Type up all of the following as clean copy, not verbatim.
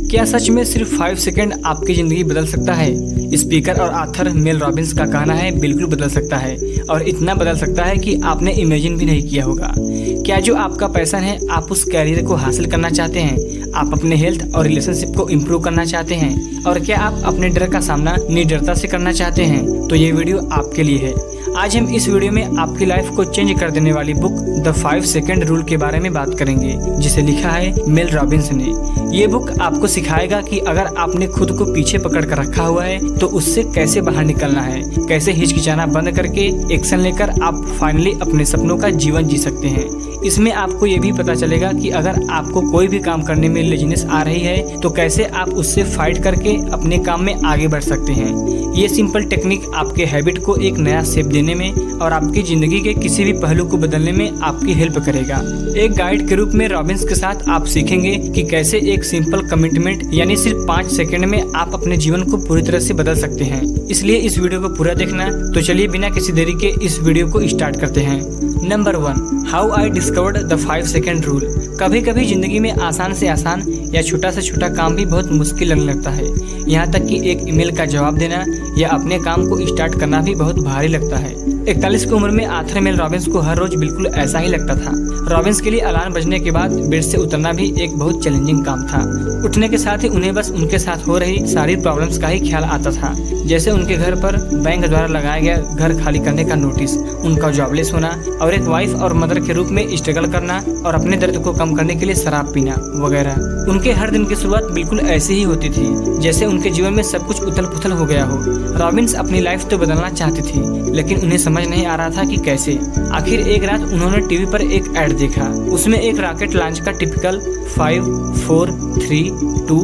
क्या सच में सिर्फ 5 सेकंड आपकी ज़िंदगी बदल सकता है? स्पीकर और ऑथर मेल रॉबिन्स का कहना है बिल्कुल बदल सकता है, और इतना बदल सकता है कि आपने इमेजिन भी नहीं किया होगा। क्या जो आपका पैशन है, आप उस कैरियर को हासिल करना चाहते हैं? आप अपने हेल्थ और रिलेशनशिप को इम्प्रूव करना चाहते हैं? और क्या आप अपने डर का सामना निडरता से करना चाहते हैं? तो ये वीडियो आपके लिए है। आज हम इस वीडियो में आपकी लाइफ को चेंज कर देने वाली बुक द 5 सेकंड रूल के बारे में बात करेंगे, जिसे लिखा है मेल रॉबिन्स ने। ये बुक आपको सिखाएगा कि अगर आपने खुद को पीछे पकड़ कर रखा हुआ है तो उससे कैसे बाहर निकलना है, कैसे हिचकिचाना बंद करके एक्शन लेकर आप फाइनली अपने सपनों का जीवन जी सकते हैं। इसमें आपको ये भी पता चलेगा कि अगर आपको कोई भी काम करने में लेजीनेस आ रही है तो कैसे आप उससे फाइट करके अपने काम में आगे बढ़ सकते हैं। ये सिंपल टेक्निक आपके हैबिट को एक नया शेप देने में और आपकी जिंदगी के किसी भी पहलू को बदलने में आपकी हेल्प करेगा। एक गाइड के रूप में रॉबिन्स के साथ आप सीखेंगे कि कैसे एक सिंपल कमिटमेंट यानी सिर्फ 5 सेकंड में आप अपने जीवन को पूरी तरह से बदल सकते हैं। इसलिए इस वीडियो को पूरा देखना। तो चलिए बिना किसी देरी के इस वीडियो को स्टार्ट करते हैं। Number 1, how I discovered the 5 second rule. कभी कभी जिंदगी में आसान से आसान या छोटा से छोटा काम भी बहुत मुश्किल लगने लगता है। यहाँ तक कि एक ईमेल का जवाब देना या अपने काम को स्टार्ट करना भी बहुत भारी लगता है। 41 की उम्र में आर्थर मेल रॉबिन्स को हर रोज बिल्कुल ऐसा ही लगता था। रॉबिन्स के लिए अलार्म बजने के बाद बेड से उतरना भी एक बहुत चैलेंजिंग काम था। उठने के साथ ही उन्हें बस उनके साथ हो रही सारी प्रॉब्लम्स का ही ख्याल आता था, जैसे उनके घर पर बैंक द्वारा लगाया गया घर खाली करने का नोटिस, उनका जॉबलेस होना और एक वाइफ और मदर के रूप में स्ट्रगल करना और अपने दर्द को कम करने के लिए शराब पीना वगैरह। उनके हर दिन की शुरुआत बिल्कुल ऐसी ही होती थी जैसे उनके जीवन में सब कुछ उथल पुथल हो गया हो। रॉबिन्स अपनी लाइफ तो बदलना चाहती थी, लेकिन उन्हें समझ नहीं आ रहा था कि कैसे। आखिर एक रात उन्होंने टीवी पर एक ऐड देखा। उसमें एक रॉकेट लॉन्च का टिपिकल 5, 4, 3, 2,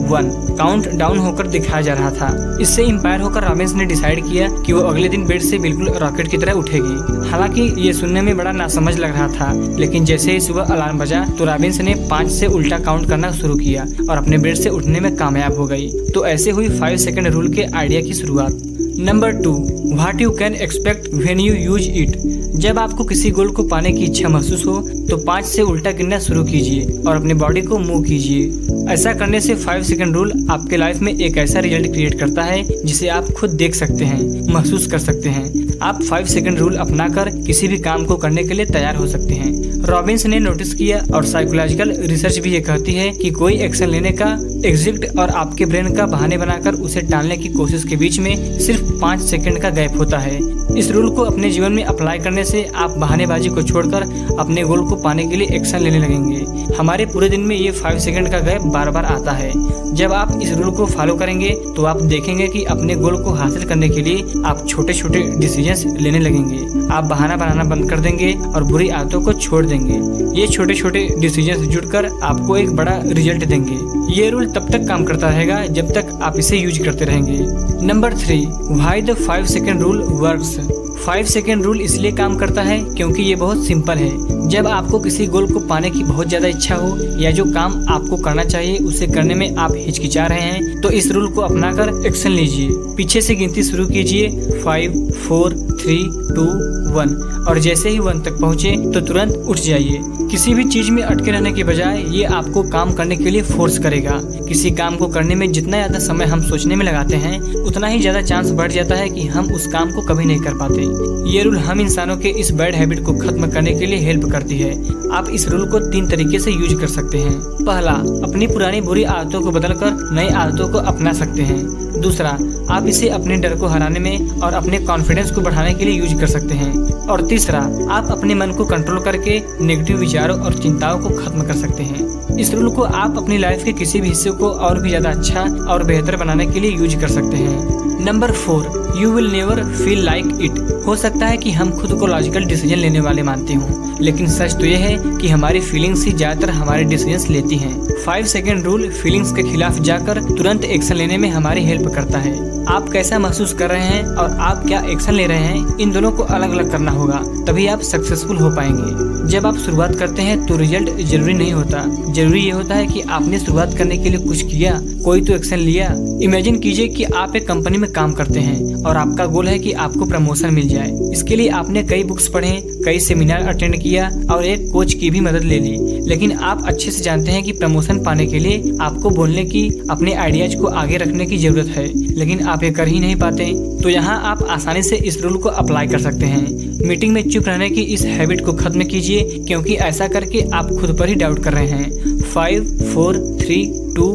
1 काउंट डाउन होकर दिखाया जा रहा था। इससे इंस्पायर होकर रॉबिन्स ने डिसाइड किया कि वो अगले दिन बेड से बिल्कुल रॉकेट की तरह उठेगी। हालांकि ये सुनने में बड़ा नासमझ लग रहा था, लेकिन जैसे ही सुबह अलार्म बजा तो रॉबिन्स ने 5 से उल्टा काउंट करना शुरू किया और अपने बेड से उठने में कामयाब हो गई। तो ऐसे हुई 5 सेकंड रूल के आइडिया की शुरुआत। Number 2, what you can expect when you use it. जब आपको किसी गोल को पाने की इच्छा महसूस हो तो 5 से उल्टा गिनना शुरू कीजिए और अपने बॉडी को मूव कीजिए। ऐसा करने से 5 सेकंड रूल आपके लाइफ में एक ऐसा रिजल्ट क्रिएट करता है जिसे आप खुद देख सकते हैं, महसूस कर सकते हैं। आप 5 सेकंड रूल अपनाकर किसी भी काम को करने के लिए तैयार हो सकते हैं। रॉबिन्स ने नोटिस किया और साइकोलॉजिकल रिसर्च भी ये कहती है कि कोई एक्शन लेने का एग्जिट और आपके ब्रेन का बहाने बनाकर उसे टालने की कोशिश के बीच में सिर्फ 5 सेकंड का गैप होता है। इस रूल को अपने जीवन में अप्लाई करने से आप बहानेबाजी को छोड़कर अपने गोल को पाने के लिए एक्शन लेने लगेंगे। हमारे पूरे दिन में ये 5 सेकंड का गैप बार बार आता है। जब आप इस रूल को फॉलो करेंगे तो आप देखेंगे कि अपने गोल को हासिल करने के लिए आप छोटे छोटे डिसीजंस लेने लगेंगे। आप बहाना बनाना बंद कर देंगे और बुरी आदतों को छोड़ देंगे। ये छोटे छोटे डिसीजंस जुड़कर आपको एक बड़ा रिजल्ट देंगे। ये रूल तब तक काम करता रहेगा जब तक आप इसे यूज करते रहेंगे। Number 3, why the 5 second rule works. 5 second rule इसलिए काम करता है क्योंकि ये बहुत सिंपल है। जब आपको किसी गोल को पाने की बहुत ज्यादा इच्छा हो या जो काम आपको करना चाहिए उसे करने में आप हिचकिचा रहे हैं तो इस रूल को अपनाकर एक्शन लीजिए। पीछे से गिनती शुरू कीजिए 5, 4, 3, 2, 1 और जैसे ही 1 तक पहुँचे तो तुरंत उठ जाइए। किसी भी चीज में अटके रहने के बजाय ये आपको काम करने के लिए फोर्स करेगा। किसी काम को करने में जितना ज्यादा समय हम सोचने में लगाते हैं उतना ही ज्यादा चांस बढ़ जाता है कि हम उस काम को कभी नहीं कर पाते। ये रूल हम इंसानों के इस बैड हैबिट को खत्म करने के लिए हेल्प करती है। आप इस रूल को 3 तरीके से यूज कर सकते हैं। पहला, अपनी पुरानी बुरी आदतों को बदलकर नई आदतों को अपना सकते हैं। दूसरा, आप इसे अपने डर को हराने में और अपने कॉन्फिडेंस को बढ़ाने के लिए यूज कर सकते हैं। और तीसरा, आप अपने मन को कंट्रोल करके नेगेटिव विचारों और चिंताओं को खत्म कर सकते हैं। इस रूल को आप अपनी लाइफ के किसी भी हिस्से को और भी ज्यादा अच्छा और बेहतर बनाने के लिए यूज कर सकते हैं। Number 4, you will never feel like it. हो सकता है कि हम खुद को लॉजिकल डिसीजन लेने वाले मानते हों, लेकिन सच तो यह है कि हमारी फीलिंग्स ही ज्यादातर हमारे डिसीजंस लेती हैं। 5 सेकंड रूल फीलिंग्स के खिलाफ जाकर तुरंत एक्शन लेने में हमारी हेल्प करता है। आप कैसा महसूस कर रहे हैं और आप क्या एक्शन ले रहे हैं, इन दोनों को अलग अलग करना होगा, तभी आप सक्सेसफुल हो पाएंगे। जब आप शुरुआत करते हैं तो रिजल्ट जरूरी नहीं होता, जरूरी ये होता है कि आपने शुरुआत करने के लिए कुछ किया, कोई तो एक्शन लिया। इमेजिन कीजिए कि आप एक कंपनी में काम करते हैं और आपका गोल है कि आपको प्रमोशन मिल जाए। इसके लिए आपने कई बुक्स पढ़े, कई सेमिनार अटेंड किया और एक कोच की भी मदद ले ली, लेकिन आप अच्छे से जानते हैं कि प्रमोशन पाने के लिए आपको बोलने की, अपने आइडियाज को आगे रखने की जरूरत है, लेकिन आप ये कर ही नहीं पाते। तो यहाँ आप आसानी से इस रूल को अप्लाई कर सकते हैं। मीटिंग में चुप रहने की इस हैबिट को खत्म कीजिए, क्योंकि ऐसा करके आप खुद पर ही डाउट कर रहे हैं। 5, 4, 3, 2,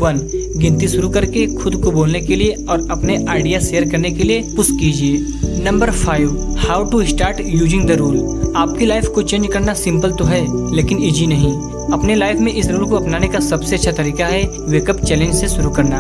1 गिनती शुरू करके खुद को बोलने के लिए और अपने आइडिया शेयर करने के लिए पुश कीजिए। Number 5, how to start using the rule. आपकी लाइफ को चेंज करना सिंपल तो है, लेकिन इजी नहीं। अपने लाइफ में इस रूल को अपनाने का सबसे अच्छा तरीका है वेकअप चैलेंज से शुरू करना।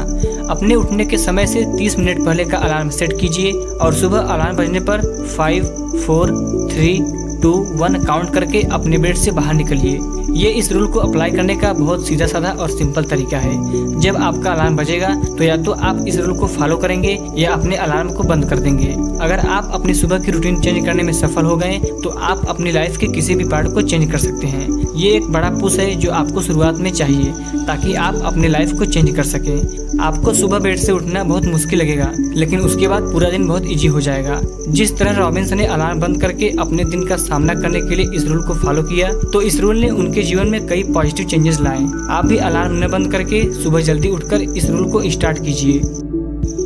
अपने उठने के समय से 30 मिनट पहले का अलार्म सेट कीजिए और सुबह अलार्म बजने पर 5, 4, 3, 2, 1 काउंट करके अपने बेड से बाहर निकलिए। ये इस रूल को अप्लाई करने का बहुत सीधा साधा और सिंपल तरीका है। जब आपका अलार्म बजेगा तो या तो आप इस रूल को फॉलो करेंगे या अपने अलार्म को बंद कर देंगे। अगर आप अपनी सुबह की रूटीन चेंज करने में सफल हो गए तो आप अपनी लाइफ के किसी भी पार्ट को चेंज कर सकते हैं। ये एक बड़ा पुश है जो आपको शुरुआत में चाहिए ताकि आप अपनी लाइफ को चेंज कर सकें। आपको सुबह बेड से उठना बहुत मुश्किल लगेगा, लेकिन उसके बाद पूरा दिन बहुत इजी हो जाएगा। जिस तरह रॉबिन्स ने अलार्म बंद करके अपने दिन का सामना करने के लिए इस रूल को फॉलो किया, तो इस रूल ने उनके जीवन में कई पॉजिटिव चेंजेस लाए। आप भी अलार्म न बंद करके सुबह जल्दी उठकर इस रूल को स्टार्ट कीजिए।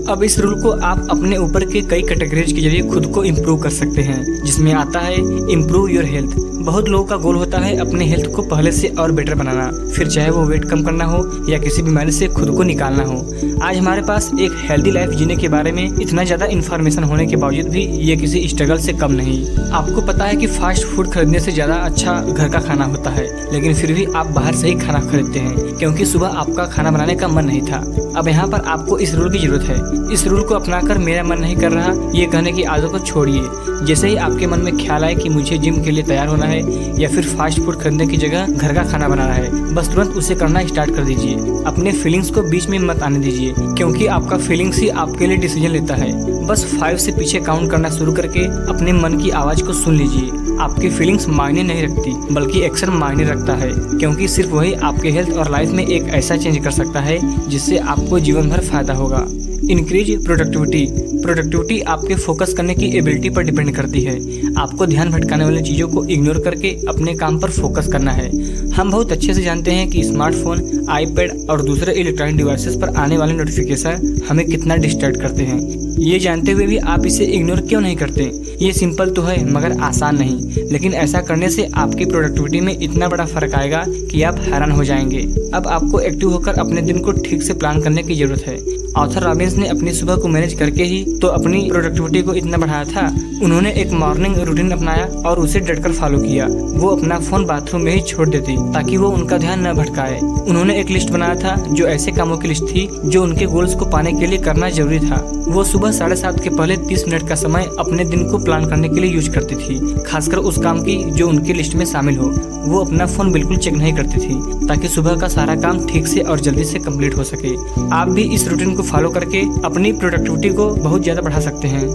अब इस रूल को आप अपने ऊपर के कई कैटेगरीज के जरिए खुद को इम्प्रूव कर सकते हैं, जिसमें आता है इम्प्रूव योर हेल्थ। बहुत लोगों का गोल होता है अपने हेल्थ को पहले से और बेटर बनाना, फिर चाहे वो वेट कम करना हो या किसी बीमारी से खुद को निकालना हो। आज हमारे पास एक हेल्दी लाइफ जीने के बारे में इतना ज्यादा इन्फॉर्मेशन होने के बावजूद भी ये किसी स्ट्रगल से कम नहीं। आपको पता है कि फास्ट फूड खरीदने से ज्यादा अच्छा घर का खाना होता है, लेकिन फिर भी आप बाहर से ही खाना खरीदते हैं क्योंकि सुबह आपका खाना बनाने का मन नहीं था। अब यहाँ पर आपको इस रूल की जरूरत है। इस रूल को अपनाकर मेरा मन नहीं कर रहा ये कहने की आदत को छोड़िए। जैसे ही आपके मन में ख्याल आए कि मुझे जिम के लिए तैयार होना है या फिर फास्ट फूड खरीदने की जगह घर का खाना बनाना है, बस तुरंत उसे करना स्टार्ट कर दीजिए। अपने फीलिंग्स को बीच में मत आने दीजिए, क्योंकि आपका फीलिंग्स ही आपके लिए डिसीजन लेता है। बस 5 से पीछे काउंट करना शुरू करके अपने मन की आवाज को सुन लीजिए। आपकी फीलिंग्स मायने नहीं रखती, बल्कि एक्शन मायने रखता है, क्योंकि सिर्फ वही आपके हेल्थ और लाइफ में एक ऐसा चेंज कर सकता है जिससे आपको जीवन भर फायदा होगा। इंक्रीज प्रोडक्टिविटी आपके फोकस करने की एबिलिटी पर डिपेंड करती है। आपको ध्यान भटकाने वाली चीज़ों को इग्नोर करके अपने काम पर फोकस करना है। हम बहुत अच्छे से जानते हैं कि स्मार्टफोन, आईपैड और दूसरे इलेक्ट्रॉनिक डिवाइसेस पर आने वाले नोटिफिकेशन हमें कितना डिस्ट्रैक्ट करते हैं। ये जानते हुए भी आप इसे इग्नोर क्यों नहीं करते? ये सिंपल तो है मगर आसान नहीं, लेकिन ऐसा करने से आपकी प्रोडक्टिविटी में इतना बड़ा फर्क आएगा कि आप हैरान हो जाएंगे। अब आपको एक्टिव होकर अपने दिन को ठीक से प्लान करने की जरूरत है। ऑथर रॉबिन्स ने अपनी सुबह को मैनेज करके ही तो अपनी प्रोडक्टिविटी को इतना बढ़ाया था। उन्होंने एक मॉर्निंग रूटीन अपनाया और उसे डटकर फॉलो किया। वो अपना फोन बाथरूम में ही छोड़ देती ताकि वो उनका ध्यान न भटकाए। उन्होंने एक लिस्ट बनाया था जो ऐसे कामों की लिस्ट थी जो उनके गोल्स को पाने के लिए करना जरूरी था। वो सुबह 7:30 के पहले 30 मिनट का समय अपने दिन को प्लान करने के लिए यूज करती थी, खासकर उस काम की जो उनकी लिस्ट में शामिल हो। वो अपना फोन बिल्कुल चेक नहीं करती थी ताकि सुबह का सारा काम ठीक से और जल्दी से कंप्लीट हो सके। आप भी इस रूटीन को फॉलो करके अपनी प्रोडक्टिविटी को बहुत ज्यादा बढ़ा सकते हैं।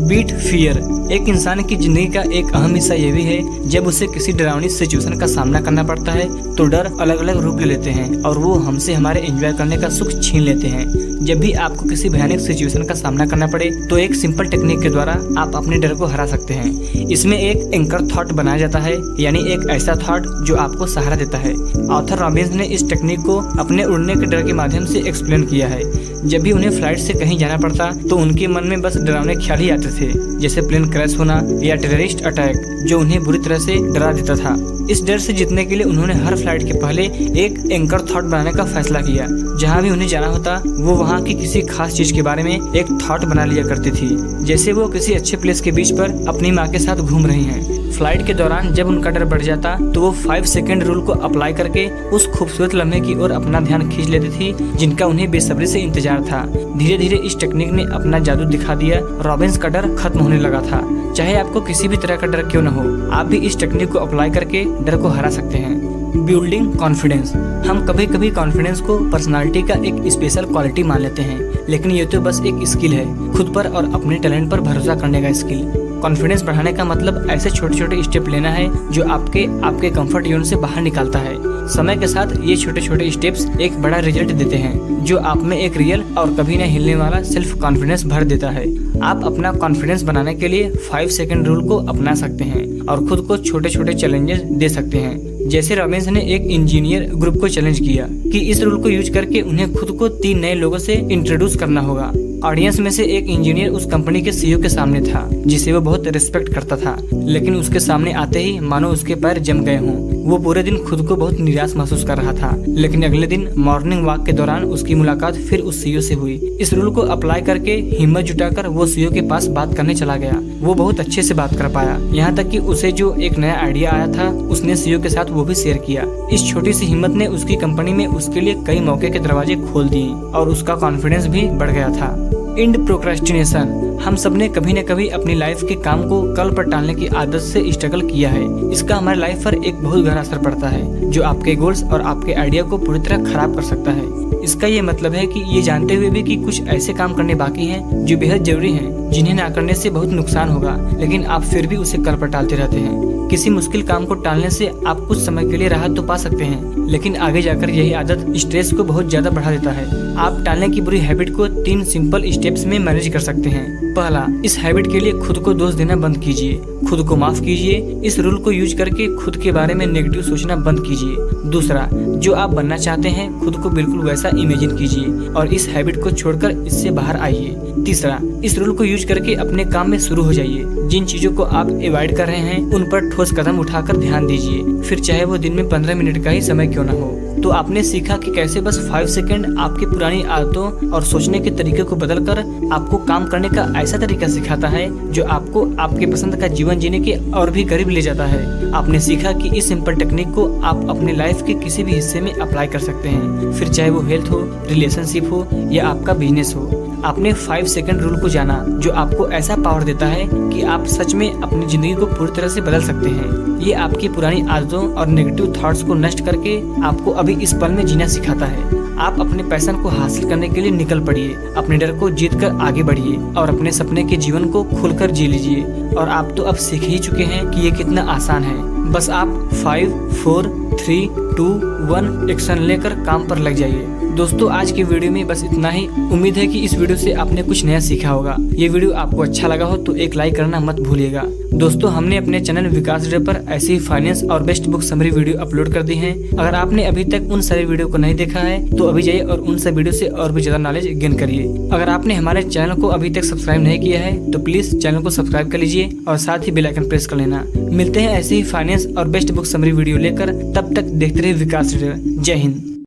Beat fear. एक इंसान की जिंदगी का एक अहम हिस्सा यह भी है जब उसे किसी डरावनी सिचुएशन का सामना करना पड़ता है तो डर अलग अलग रूप ले लेते हैं और वो हमसे हमारे एंजॉय करने का सुख छीन लेते हैं। जब भी आपको किसी भयानक सिचुएशन का सामना करना पड़े तो एक सिंपल टेक्निक के द्वारा आप अपने डर को हरा सकते हैं। इसमें एक एंकर थॉट बनाया जाता है, यानी एक ऐसा थॉट जो आपको सहारा देता है। ऑथर रॉबिन्स ने इस टेक्निक को अपने उड़ने के डर के माध्यम से एक्सप्लेन किया है। जब भी उन्हें फ्लाइट से कहीं जाना पड़ता तो उनके मन में बस डरावने ख्याल ही आते थे, जैसे प्लेन क्रैश होना या टेररिस्ट अटैक जो उन्हें बुरी तरह से डरा देता था। इस डर से जीतने के लिए उन्होंने हर फ्लाइट के पहले एक एंकर थॉट बनाने का फैसला किया। जहाँ भी उन्हें जाना होता वो वहाँ की किसी खास चीज के बारे में एक थॉट बना लिया करती थी, जैसे वो किसी अच्छे प्लेस के बीच पर अपनी माँ के साथ घूम रही हैं। फ्लाइट के दौरान जब उनका डर बढ़ जाता तो वो 5 सेकेंड रूल को अप्लाई करके उस खूबसूरत लम्हे की ओर अपना ध्यान खींच लेती थी जिनका उन्हें बेसब्री से इंतजार था। धीरे धीरे इस टेक्निक ने अपना जादू दिखा दिया। रॉबिन्स का डर खत्म होने लगा था। चाहे आपको किसी भी तरह का डर क्यों न हो, आप भी इस टेक्निक को अप्लाई करके डर को हरा सकते हैं। Building confidence. हम कभी कभी कॉन्फिडेंस को पर्सनालिटी का एक स्पेशल क्वालिटी मान लेते हैं, लेकिन ये तो बस एक स्किल है, खुद पर और अपने टैलेंट पर भरोसा करने का स्किल। कॉन्फिडेंस बढ़ाने का मतलब ऐसे छोटे छोटे स्टेप लेना है जो आपके कंफर्ट जोन से बाहर निकालता है। समय के साथ ये छोटे छोटे स्टेप्स एक बड़ा रिजल्ट देते हैं, जो आप में एक रियल और कभी न हिलने वाला सेल्फ कॉन्फिडेंस भर देता है। आप अपना कॉन्फिडेंस बनाने के लिए 5 सेकंड रूल को अपना सकते हैं और खुद को छोटे छोटे चैलेंजेस दे सकते हैं। जैसे रॉबिन्स ने एक इंजीनियर ग्रुप को चैलेंज किया कि इस रूल को यूज करके उन्हें खुद को 3 नए लोगों से इंट्रोड्यूस करना होगा। ऑडियंस में से एक इंजीनियर उस कंपनी के सीईओ के सामने था, जिसे वो बहुत रिस्पेक्ट करता था, लेकिन उसके सामने आते ही मानो उसके पैर जम गए हों। वो पूरे दिन खुद को बहुत निराश महसूस कर रहा था, लेकिन अगले दिन मॉर्निंग वॉक के दौरान उसकी मुलाकात फिर उस सीईओ से हुई। इस रूल को अप्लाई करके हिम्मत जुटाकर वो सीईओ के पास बात करने चला गया। वो बहुत अच्छे से बात कर पाया, यहाँ तक कि उसे जो एक नया आइडिया आया था उसने सीईओ के साथ वो भी शेयर किया। इस छोटी सी हिम्मत ने उसकी कंपनी में उसके लिए कई मौके के दरवाजे खोल दिए और उसका कॉन्फिडेंस भी बढ़ गया था। End procrastination. हम सबने कभी न कभी अपनी लाइफ के काम को कल पर टालने की आदत से स्ट्रगल किया है। इसका हमारी लाइफ पर एक बहुत गहरा असर पड़ता है, जो आपके गोल्स और आपके आइडिया को पूरी तरह खराब कर सकता है। इसका ये मतलब है कि ये जानते हुए भी कि कुछ ऐसे काम करने बाकी हैं जो बेहद जरूरी हैं, जिन्हें ना करने से बहुत नुकसान होगा, लेकिन आप फिर भी उसे कल पर टालते रहते हैं। किसी मुश्किल काम को टालने से आप कुछ समय के लिए राहत तो पा सकते हैं, लेकिन आगे जाकर यही आदत स्ट्रेस को बहुत ज्यादा बढ़ा देता है। आप टालने की बुरी हैबिट को 3 सिंपल स्टेप्स में मैनेज कर सकते हैं। पहला, इस हैबिट के लिए खुद को दोष देना बंद कीजिए, खुद को माफ कीजिए। इस रूल को यूज करके खुद के बारे में नेगेटिव सोचना बंद कीजिए। दूसरा, जो आप बनना चाहते हैं खुद को बिल्कुल वैसा इमेजिन कीजिए और इस हैबिट को छोड़कर इससे बाहर आइए। तीसरा, इस रूल को यूज करके अपने काम में शुरू हो जाइए। जिन चीजों को आप अवॉइड कर रहे हैं उन पर ठोस कदम उठाकर ध्यान दीजिए, फिर चाहे वो दिन में 15 मिनट का ही समय क्यों ना हो। तो आपने सीखा कि कैसे बस 5 सेकंड आपकी पुरानी आदतों और सोचने के तरीके को बदलकर आपको काम करने का ऐसा तरीका सिखाता है जो आपको आपके पसंद का जीवन जीने के और भी करीब ले जाता है। आपने सीखा कि इस सिंपल टेक्निक को आप अपने लाइफ के किसी भी हिस्से में अप्लाई कर सकते हैं, फिर चाहे वो हेल्थ हो, रिलेशनशिप हो या आपका बिजनेस हो। आपने 5 सेकंड रूल को जाना, जो आपको ऐसा पावर देता है कि आप सच में अपनी जिंदगी को पूरी तरह से बदल सकते हैं। ये आपकी पुरानी आदतों और नेगेटिव थॉट्स को नष्ट करके आपको अभी इस पल में जीना सिखाता है। आप अपने पैशन को हासिल करने के लिए निकल पड़िए, अपने डर को जीतकर आगे बढ़िए और अपने सपने के जीवन को खुलकर जी लीजिए। और आप तो अब सीख ही चुके हैं कि ये कितना आसान है। बस आप 5, 4, 3, 2, 1 एक्शन लेकर काम पर लग जाइए। दोस्तों, आज की वीडियो में बस इतना ही। उम्मीद है कि इस वीडियो से आपने कुछ नया सीखा होगा। ये वीडियो आपको अच्छा लगा हो तो एक लाइक करना मत भूलिएगा। दोस्तों, हमने अपने चैनल विकास डे पर ऐसी ही फाइनेंस और best book summary video upload कर दी है। अगर आपने अभी तक उन सारी वीडियो को नहीं देखा है तो अभी जाइए और उन सब वीडियो से और भी ज्यादा नॉलेज गेन करिए। अगर आपने हमारे चैनल को अभी तक सब्सक्राइब नहीं किया है तो प्लीज चैनल को सब्सक्राइब कर लीजिए और साथ ही बेल आइकन प्रेस कर लेना। मिलते हैं ऐसे ही फाइनेंस और बेस्ट बुक समरी वीडियो लेकर, तब तक देखते रहिए विकास डे। जय हिंद।